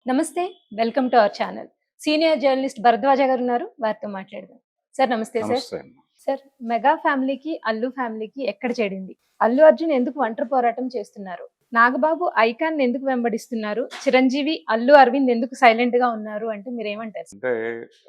నమస్తే. Welcome to our channel. Senior journalist Bharadwaj garu ఉన్నారు. వారితో మాట్లాడదాం. సార్ నమస్తే సార్. నమస్తే అండి. సార్ మెగా ఫ్యామిలీకి, అల్లు ఫ్యామిలీకి ఎక్కడ చెడింది? అల్లు అర్జున్ ఎందుకు ఒంటరి పోరాటం చేస్తున్నారు? నాగబాబు ఐకాన్ ఎందుకు వెంబడిస్తున్నారు? చిరంజీవి, అల్లు అరవింద్ ఎందుకు సైలెంట్ గా ఉన్నారు అంటే మీరేమంటారు? అంటే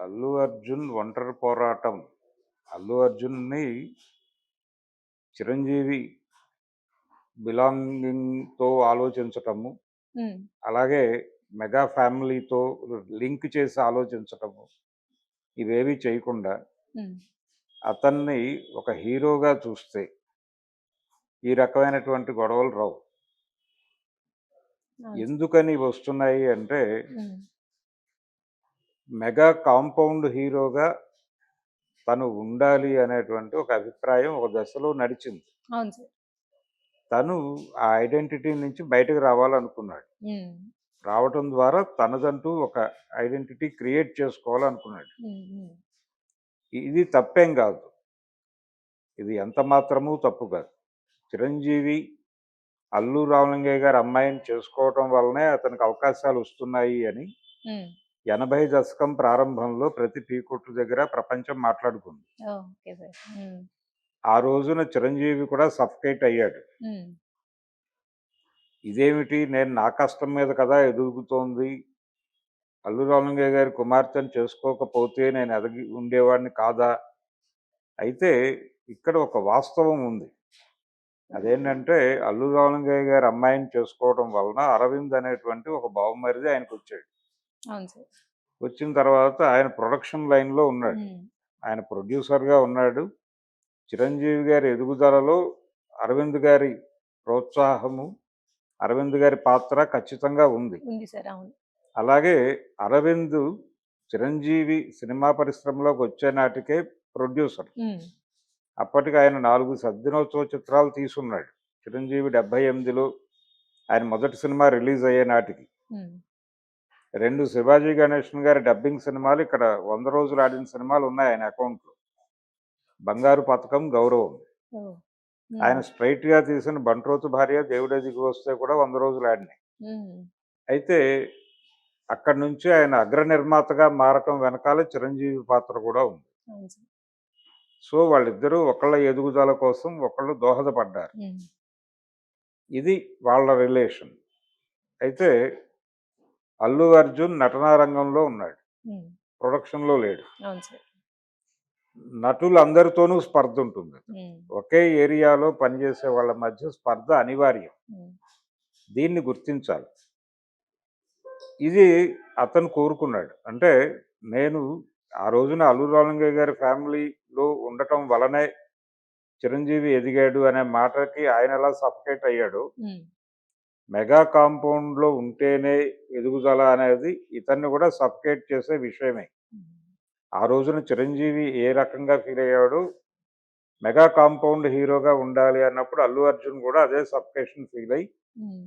అల్లు అర్జున్ ఒంటరి పోరాటం. అల్లు అర్జున్‌ని చిరంజీవి బిలాంగింగ్‌తో ఆలోచించటము, హ్మ్. అలాగే మెగా ఫ్యామిలీతో లింక్ చేసి ఆలోచించటము, ఇవేవి చేయకుండా హ్మ్. అతన్ని ఒక హీరోగా చూస్తే ఈ రకమైనటువంటి గొడవలు రావు. అవును. ఎందుకని వస్తున్నాయి అంటే హ్మ్. మెగా కాంపౌండ్ హీరోగా తను ఉండాలి అనేటువంటి ఒక అభిప్రాయం ఒక దశలో నడిచింది. అవును సార్. తను ఆ ఐడెంటిటీ నుంచి బయటకు రావాలనుకున్నాడు. హ్మ్. రావటం ద్వారా తనదంటూ ఒక ఐడెంటిటీ క్రియేట్ చేసుకోవాలనుకున్నాడు. హ్మ్. హ్మ్. ఇది తప్పేం కాదు. ఇది ఎంత మాత్రమూ తప్పు కాదు. చిరంజీవి అల్లు రామలింగయ్య గారి అమ్మాయిని చేసుకోవటం వల్లనే అతనికి అవకాశాలు వస్తున్నాయి అని హ్మ్. 80 దశకం ప్రారంభంలో ప్రతి టీ కొట్టు దగ్గర ప్రపంచం మాట్లాడుకుంది. Okay sir. హ్మ్. ఆ రోజున చిరంజీవి కూడా సఫకేట్ అయ్యాడు. హ్మ్. ఇదేమిటి, నేను నా కష్టం మీద కదా ఎదుగుతోంది, అల్లు రామలింగయ్య గారి కుమార్తెను చేసుకోకపోతే నేను ఎదిగి ఉండేవాడిని కాదా? అయితే ఇక్కడ ఒక వాస్తవం ఉంది. అదేంటంటే అల్లు రామలింగయ్య గారి అమ్మాయిని చేసుకోవడం వలన అరవింద్ అనేటువంటి ఒక బావమరిది ఆయనకు వచ్చాడు. అవును సార్. వచ్చిన తర్వాత ఆయన ప్రొడక్షన్ లైన్‌లో ఉన్నాడు. హ్మ్. ఆయన ప్రొడ్యూసర్‌గా ఉన్నాడు. చిరంజీవి గారి ఎదుగుదలలో అరవింద్ గారి ప్రోత్సాహము, అరవింద్ గారి పాత్ర ఖచ్చితంగా ఉంది. ఉంది సార్. అవును. అలాగే అరవింద్ చిరంజీవి సినిమా పరిశ్రమలోకి వచ్చే నాటికే ప్రొడ్యూసర్. హ్మ్. అప్పటికి ఆయన 4 సద్దినోత్సవ చిత్రాలు తీసున్నాడు. చిరంజీవి 78లో ఆయన మొదటి సినిమా రిలీజ్ అయ్యే నాటికి. హ్మ్. 2 శివాజీ గణేషన్ గారి డబ్బింగ్ సినిమాలు, ఇక్కడ 100 రోజులు ఆడిన సినిమాలు ఉన్నాయి ఆయన అకౌంట్‌లో. 'బంగారు పతకం', 'గౌరవం'. ఓహ్! ఆయన హ్మ్. స్ట్రెయిట్‌గా తీసిన 'బంట్రోతు భార్య', 'దేవుడే దిగివస్తే' కూడా 100 రోజులు ఆడినాయి. హ్మ్. అయితే అక్కడి నుంచి ఆయన అగ్ర నిర్మాతగా మారటం వెనకాల చిరంజీవి పాత్ర కూడా ఉంది. అవును సార్. సో వాళ్ళిద్దరూ ఒకళ్ళ ఎదుగుదల కోసం ఒకళ్ళు దోహదపడ్డారు. హ్మ్. ఇది వాళ్ళ రిలేషన్. అయితే అల్లు అర్జున్ నటనా రంగంలో ఉన్నాడు. హ్మ్. ప్రొడక్షన్‌లో లేడు. అవును సార్. నటులందరితోనూ స్పర్ధ ఉంటుంది. హ్మ్. ఒకే ఏరియాలో పనిచేసే వాళ్ళ మధ్య స్పర్ధ అనివార్యం. హ్మ్. దీన్ని గుర్తించాలి. ఇది అతను కోరుకున్నాడు. అంటే నేను ఆ రోజున అల్లు రామలింగయ్య గారి ఫ్యామిలీలో ఉండటం వలనే చిరంజీవి ఎదిగాడు అనే మాటకి ఆయన ఎలా సఫకేట్ అయ్యాడో, హ్మ్. మెగా కాంపౌండ్‌లో ఉంటేనే ఎదుగుదల అనేది ఇతన్ని కూడా సఫకేట్ చేసే విషయమే. హ్మ్. ఆ రోజున చిరంజీవి ఏ రకంగా ఫీల్ అయ్యాడో, మెగా కాంపౌండ్ హీరోగా ఉండాలి అన్నప్పుడు అల్లు అర్జున్ కూడా అదే సఫికేషన్ ఫీల్ అయ్యి హ్మ్.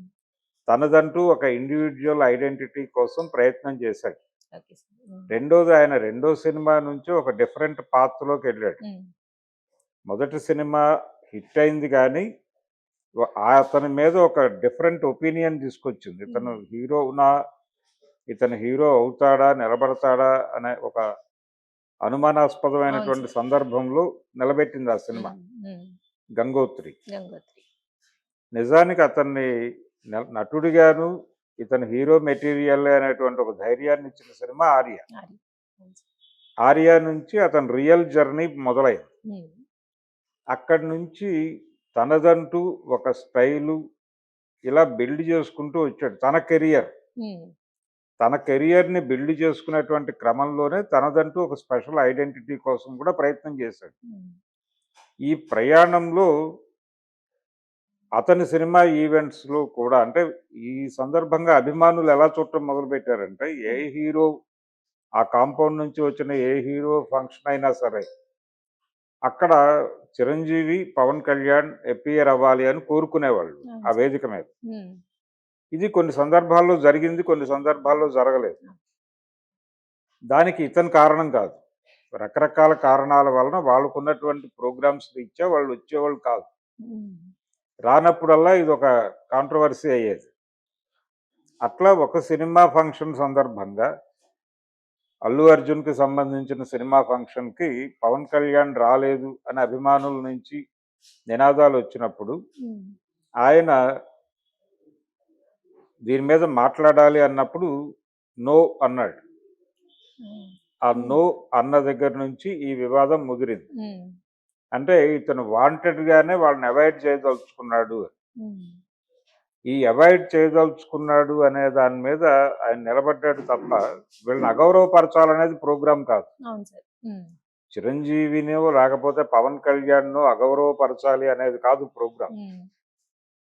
తనదంటూ ఒక ఇండివిడ్యువల్ ఐడెంటిటీ కోసం ప్రయత్నం చేశాడు. Okay sir. హ్మ్. రెండోది, ఆయన రెండో సినిమా నుంచి ఒక డిఫరెంట్ పాత్‌లోకి వెళ్ళాడు. హ్మ్. మొదటి సినిమా హిట్ అయింది గానీ, అతని మీద ఒక డిఫరెంట్ ఒపీనియన్ తీసుకొచ్చింది. ఇతను హ్మ్. హీరోనా? ఇతను హీరో అవుతాడా? నిలబడతాడా? అనే ఒక అవును అనుమానాస్పదమైనటువంటి సార్. సందర్భంలో నిలబెట్టింది ఆ సినిమా. హ్మ్. హ్మ్. 'గంగోత్రి'. గంగోత్రి. నిజానికి అతన్ని నటుడిగాను, ఇతను హీరో మెటీరియలే అనేటువంటి ఒక ధైర్యాన్ని ఇచ్చిన సినిమా 'ఆర్య'. ఆరి. అవును సార్. 'ఆర్య' నుంచి అతని రియల్ జర్నీ మొదలైంది. హ్మ్. అక్కడి నుంచి తనదంటూ ఒక స్టైలు ఇలా బిల్డ్ చేసుకుంటూ వచ్చాడు. హ్మ్. తన కెరియర్‌ని బిల్డ్ చేసుకునేటువంటి క్రమంలోనే తనదంటూ ఒక స్పెషల్ ఐడెంటిటీ కోసం కూడా ప్రయత్నం చేశాడు. హ్మ్. ఈ ప్రయాణంలో అతని సినిమా ఈవెంట్స్‌లో కూడా, అంటే ఈ సందర్భంగా అభిమానులు ఎలా చూడటం మొదలుపెట్టారంటే, ఏ హ్మ్. హీరో ఆ కాంపౌండ్ నుంచి వచ్చిన ఏ హీరో ఫంక్షన్ అయినా సరే, అక్కడ చిరంజీవి, పవన్ కళ్యాణ్ అపియర్ అవ్వాలి అని కోరుకునేవాళ్ళు అవును ఆ సార్. వేదిక మీద. హ్మ్. ఇది కొన్ని సందర్భాల్లో జరిగింది, కొన్ని సందర్భాల్లో జరగలేదు. ఆ! దానికి ఇతను కారణం కాదు. రకరకాల కారణాల వలన వాళ్ళకున్నటువంటి ప్రోగ్రామ్స్ రీత్యా వాళ్ళు వచ్చేవాళ్ళు కాదు. హ్మ్. రానప్పుడల్లా ఇదొక కాంట్రోవర్సీ అయ్యేది. అట్లా ఒక సినిమా ఫంక్షన్ సందర్భంగా అల్లు అర్జున్‌కి సంబంధించిన సినిమా ఫంక్షన్‌కి పవన్ కళ్యాణ్ రాలేదు అని అభిమానుల నుంచి నినాదాలొచ్చినప్పుడు హ్మ్. ఆయన దీని మీద మాట్లాడాలి అన్నప్పుడు నో అన్నాడు. హ్మ్. ఆ హ్మ్. నో అన్న దగ్గర నుంచి ఈ వివాదం ముదిరింది. హ్మ్. అంటే ఇతను వాంటెడ్‌గానే వాళ్ళని అవాయిడ్ చేయదలుచుకున్నాడు. హ్మ్. ఈ అవాయిడ్ చేయదలుచుకున్నాడు అనే దాని మీద ఆయన నిలబడ్డాడు తప్ప వీళ్ళని అగౌరవపరచాలనేది ప్రోగ్రామ్ కాదు. అవును సార్. హ్మ్. చిరంజీవినో లేకపోతే పవన్ కళ్యాణ్‌నో అగౌరవపరచాలి అనేది కాదు ప్రోగ్రామ్. హ్మ్.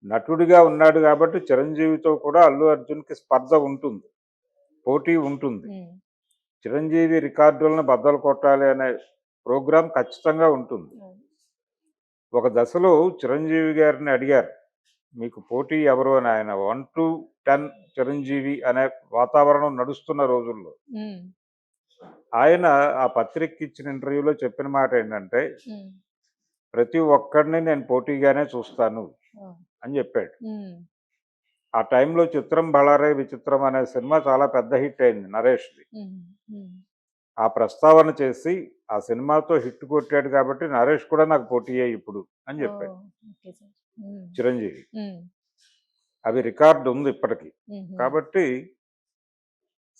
నటుడిగా ఉన్నాడు కాబట్టి చిరంజీవితో కూడా అల్లు అర్జున్‌కి స్పర్ధ ఉంటుంది. పోటీ ఉంటుంది. హ్మ్. చిరంజీవి రికార్డులను బద్దలు కొట్టాలి అనే ప్రోగ్రామ్ ఖచ్చితంగా ఉంటుంది. అవును. ఒక దశలో చిరంజీవి గారిని అడిగారు. మీకు పోటీ ఎవరు అని ఆయన 1-10 చిరంజీవి అనే వాతావరణం నడుస్తున్న రోజుల్లో. హ్మ్. ఆయన ఆ పత్రికకి ఇచ్చిన ఇంటర్వ్యూలో చెప్పిన మాట ఏంటంటే, హ్మ్. ప్రతి ఒక్కడిని నేను పోటీగానే చూస్తాను ఓహ్! అని చెప్పాడు. హ్మ్. ఆ టైంలో 'చిత్రం బళారే విచిత్రం' అనే సినిమా చాలా పెద్ద హిట్ అయింది నరేష్‌ది. హ్మ్. హ్మ్. ఆ ప్రస్తావన చేసి ఆ సినిమాతో హిట్ కొట్టాడు కాబట్టి నరేష్ కూడా నాకు పోటీయే ఇప్పుడు అని చెప్పాడు ఓహ్! Okay sir. హ్మ్. చిరంజీవి. హ్మ్. అవి రికార్డ్ ఉంది ఇప్పటికి. హుహు. కాబట్టి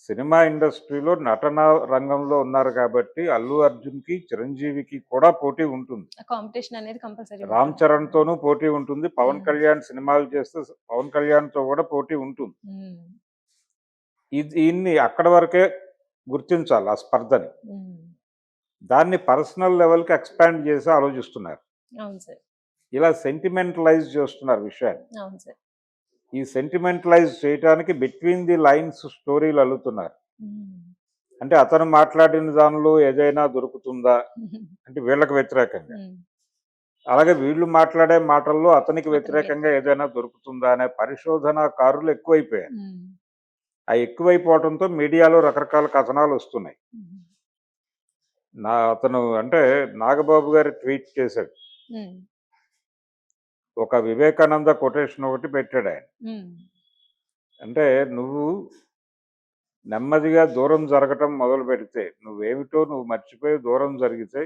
సినిమా ఇండస్ట్రీలో నటన రంగంలో ఉన్నారు కాబట్టి అల్లు అర్జున్‌కి, చిరంజీవికి కూడా పోటీ ఉంటుంది. ఆ కాంపిటీషన్ అనేది కంపల్సరీ రామ్ ఉంటుంది. చరణ్‌తోనూ పోటీ ఉంటుంది. పవన్ హ్మ్. కళ్యాణ్ సినిమాలు చేస్తే పవన్ కళ్యాణ్‌తో కూడా పోటీ ఉంటుంది. హ్మ్. దీన్ని అక్కడి వరకే గుర్తించాలి ఆ స్పర్ధని. హ్మ్. దాన్ని పర్సనల్ లెవెల్‌కి ఎక్స్‌పాండ్ చేసి ఆలోచిస్తున్నారు. అవును సార్. ఇలా సెంటిమెంటలైజ్ చేస్తున్నారు విషయాన్ని. అవును సార్. ఈ సెంటిమెంటలైజ్ చేయటానికి బిట్వీన్ ది లైన్స్ స్టోరీలు అల్లుతున్నారు. హ్మ్. అంటే అతను మాట్లాడిన దానిలో ఏదైనా దొరుకుతుందా? హుహు. అంటే వీళ్ళకి వ్యతిరేకంగా. హ్మ్. అలాగే వీళ్ళు మాట్లాడే మాటల్లో అతనికి అతనికి వ్యతిరేకంగా వ్యతిరేకంగా. ఏదైనా దొరుకుతుందా అనే పరిశోధనాకారులు ఎక్కువైపోయారు. హ్మ్. ఆ ఎక్కువైపోవటంతో మీడియాలో రకరకాల కథనాలొస్తున్నాయి. హుహు. అతను అంటే నాగబాబు గారు ట్వీట్ చేశాడు. హ్మ్. ఒక వివేకానంద కొటేషన్ ఒకటి పెట్టాడాయన. హ్మ్. అంటే నువ్వు నెమ్మదిగా దూరం జరగటం మొదలుపెడితే, నువ్వేమిటో నువ్వు మర్చిపోయి దూరం జరిగితే,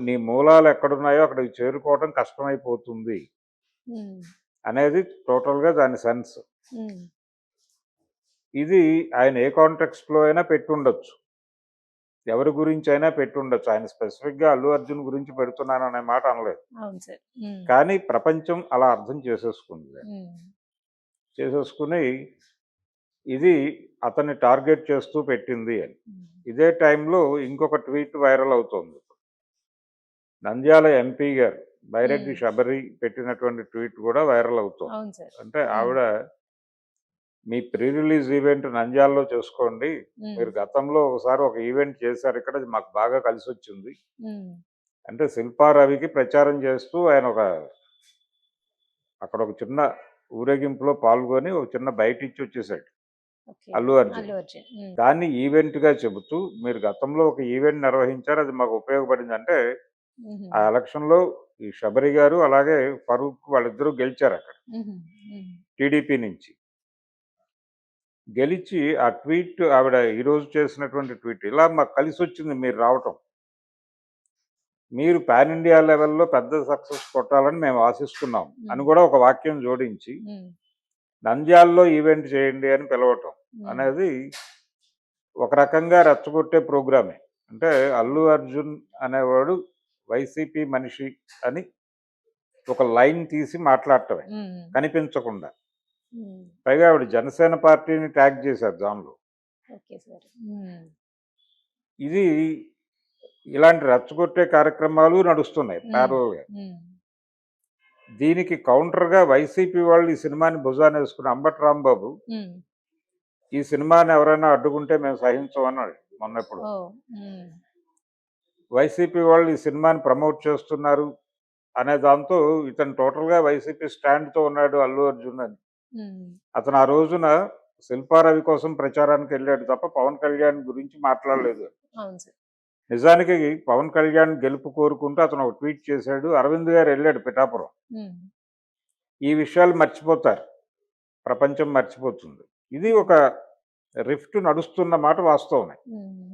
నీ మూలాలు ఎక్కడున్నాయో అక్కడికి చేరుకోవటం కష్టమైపోతుంది హ్మ్. అనేది టోటల్‌గా దాని సెన్స్. హ్మ్. ఇది ఆయన ఏ కాంటెక్స్ట్‌లో అయినా పెట్టుండొచ్చు. ఎవరి గురించైనా పెట్టుండొచ్చు. ఆయన స్పెసిఫిక్‌గా అల్లు అర్జున్ గురించి పెడుతున్నాననే మాట అనలేదు. అవును సార్. హ్మ్. కానీ ప్రపంచం అలా అర్థం చేసేసుకుంది దాన్ని. హ్మ్. చేసేసుకుని ఇది అతన్ని టార్గెట్ చేస్తూ పెట్టింది అని. హ్మ్. ఇదే టైంలో ఇంకొక ట్వీట్ వైరల్ అవుతోంది. నంద్యాల ఎంపీ గారు బైరెడ్డి హ్మ్. శబరి పెట్టినటువంటి ట్వీట్ కూడా వైరల్ అవుతోంది. అవును సార్. అంటే హ్మ్. ఆవిడ మీ ప్రీ రిలీజ్ ఈవెంట్ నంద్యాలలో చేసుకోండి. హ్మ్. మీరు గతంలో ఒకసారి ఒక ఈవెంట్ చేశారు ఇక్కడ. అది మాకు బాగా కలిసొచ్చింది. హ్మ్. అంటే శిల్పా రవికి ప్రచారం చేస్తూ ఆయన అక్కడ ఒక చిన్న ఊరేగింపులో పాల్గొని ఒక చిన్న బైట్ ఇచ్చి వచ్చేసాడు ఓకే. అల్లు అర్జున్. అల్లు అర్జున్. హ్మ్. దాన్ని ఈవెంట్‌గా చెబుతూ మీరు గతంలో ఒక ఈవెంట్ నిర్వహించారు. అది మాకు ఉపయోగపడింది. అంటే హుహు. ఆ ఎలక్షన్‌లో ఈ శబరి గారు అలాగే ఫరూక్ వాళ్ళిద్దరూ గెలిచారక్కడ హుహు. హ్మ్. టీడీపీ నుంచి. గెలిచి ఆ ట్వీట్ ఆవిడ ఈరోజు చేసినటువంటి ట్వీట్ ఇలా మాకు కలిసొచ్చింది మీరు రావటం. మీరు పాన్ ఇండియా లెవెల్‌లో పెద్ద సక్సెస్ కొట్టాలని మేము ఆశిస్తున్నాం అని హ్మ్. కూడా ఒక వాక్యం జోడించి హ్మ్. నంద్యాలలో ఈవెంట్ చేయండి అని పిలవటం హ్మ్. అనేది ఒక రకంగా రెచ్చగొట్టే ప్రోగ్రామే. అంటే అల్లు అర్జున్ అనేవాడు వైసీపీ మనిషి అని ఒక లైన్ తీసి మాట్లాడటమే హ్మ్. కనిపించకుండా. హ్మ్. పైగా ఆవిడ జనసేన పార్టీని ట్యాగ్ చేశారు దానిలో. Okay sir. హ్మ్. ఇది ఇలాంటి రెచ్చగొట్టే కార్యక్రమాలు నడుస్తున్నాయి హ్మ్. ప్యారలల్‌గా. హ్మ్. దీనికి కౌంటర్‌గా వైసీపీ వాళ్ళు ఈ సినిమాని భుజానేసుకుని అంబటి రాంబాబు హ్మ్. ఈ సినిమాని ఎవరైనా అడ్డుకుంటే మేము సహించం అన్నాడు మొన్నెప్పుడో. ఓహ్! హ్మ్. వైసీపీ వాళ్ళు ఈ సినిమాని ప్రమోట్ చేస్తున్నారు అనే దాంతో ఇతను టోటల్‌గా వైసీపీ స్టాండ్‌తో ఉన్నాడు అల్లు అర్జున్ అని. హ్మ్. అతను ఆ రోజున శిల్పారవి కోసం ప్రచారానికెళ్ళాడు తప్ప పవన్ కళ్యాణ్ గురించి మాట్లాడలేదు. అవును సార్. నిజానికి పవన్ కళ్యాణ్ గెలుపు కోరుకుంటూ అతను ఒక ట్వీట్ చేశాడు. అరవింద్ గారు ఎళ్ళాడు పిఠాపురం. హ్మ్. ఈ విషయాలు మర్చిపోతారు. ప్రపంచం మర్చిపోతుంది. ఇది ఒక రిఫ్ట్ నడుస్తున్న మాట వాస్తవమే. ఉమ్.